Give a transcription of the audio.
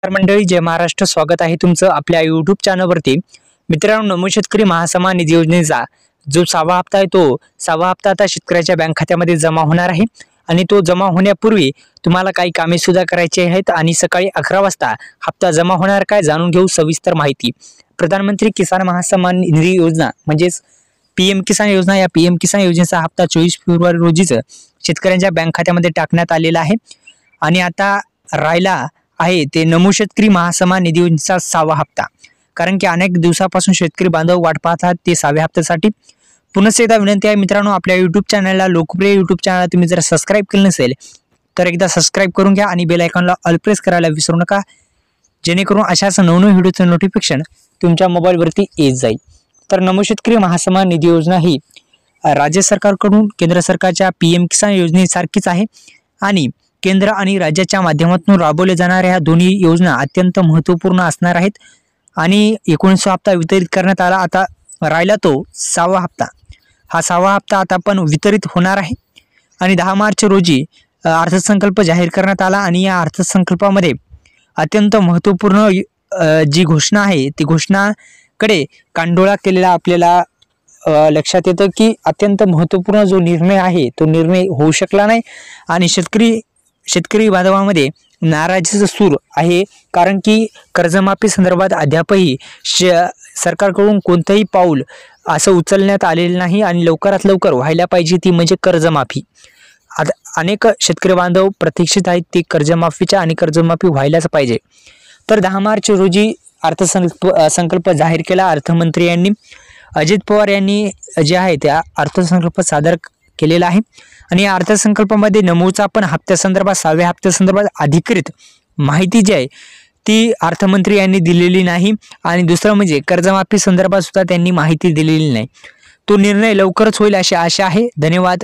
मंडळी, जय महाराष्ट्र. स्वागत आहे तुमचं आपल्या YouTube चॅनलवरती. मित्रांनो, नमो शेतकरी महासन्मान निधी योजनेचा जो 6वा हप्ता आहे तो 6वा हप्ता आता शेतकऱ्याच्या बँक खात्यामध्ये जमा होणार आहे आणि तो जमा होण्यापूर्वी तुम्हाला काही कामे सुद्धा करायची आहेत आणि सकाळी 11 वाजता हप्ता जमा होणार काय जाणून घेऊ सविस्तर माहिती. प्रधानमंत्री किसान महासन्मान निधी योजना म्हणजेच PM किसान योजना, या PM किसान योजनेचा हप्ता 24 फेब्रुवारी रोजीच शेतकऱ्यांच्या बँक खात्यामध्ये टाकण्यात आलेला आहे आणि आता राहिला आहे ते नमो शेतकरी महासन्मान निधी योजनेचा 6वा हप्ता. कारण की अनेक दिवसापासून शेतकरी बांधव वाट पाहतात ते 6व्या हप्त्यासाठी. पुन्हा एकदा विनंती आहे मित्रांनो, आपल्या YouTube चॅनलला, लोकप्रिय YouTube चॅनल तुम्ही जर सबस्क्राईब केलं नसेल तर एकदा सबस्क्राईब करून घ्या आणि बेल आयकॉनला ऑल प्रेस करायला विसरू नका, जेणेकरून अशाच नवनवीन व्हिडिओचं नोटिफिकेशन तुमच्या मोबाईलवरती येत जाईल. तर नमो शेतकरी महासन्मान निधी योजना ही राज्य सरकारकडून केंद्र सरकारच्या PM किसान योजनेसारखीच आहे आणि केंद्र आणि राज्याच्या माध्यमातून राबवल्या जाणाऱ्या ह्या दोन्ही योजना अत्यंत महत्त्वपूर्ण असणार आहेत आणि 19 हप्ता वितरित करण्यात आला. आता राहिला तो 6वा हप्ता. हा 6वा हप्ता आता पण वितरित होणार आहे आणि 10 मार्च रोजी अर्थसंकल्प जाहीर करण्यात आला आणि या अर्थसंकल्पामध्ये अत्यंत महत्त्वपूर्ण जी घोषणा आहे ती घोषणाकडे कांडोळा केलेला आपल्याला लक्षात येतं की अत्यंत महत्त्वपूर्ण जो निर्णय आहे तो निर्णय होऊ शकला नाही आणि शेतकरी बांधवांमध्ये नाराजीचा सूर आहे. कारण की कर्जमाफी संदर्भात अद्यापही सरकारकडून कोणतंही पाऊल असं उचलण्यात आलेलं नाही आणि लवकरात लवकर व्हायला पाहिजे ती म्हणजे कर्जमाफी. अनेक शेतकरी बांधव प्रतीक्षित आहेत ती कर्जमाफीच्या आणि कर्जमाफी व्हायलाच पाहिजे. तर 10 मार्च रोजी अर्थसंकल्प जाहीर केला अर्थमंत्री यांनी. अजित पवार यांनी जे आहे त्या अर्थसंकल्प सादर केलेला आहे आणि या अर्थसंकल्पामध्ये नमोचा पण हप्त्यासंदर्भात 6व्या हप्त्यासंदर्भात अधिकृत माहिती जी आहे ती अर्थमंत्री यांनी दिलेली नाही आणि दुसरं म्हणजे कर्जमाफी संदर्भात सुद्धा त्यांनी माहिती दिलेली नाही. तो निर्णय लवकरच होईल अशी आशा आहे. धन्यवाद.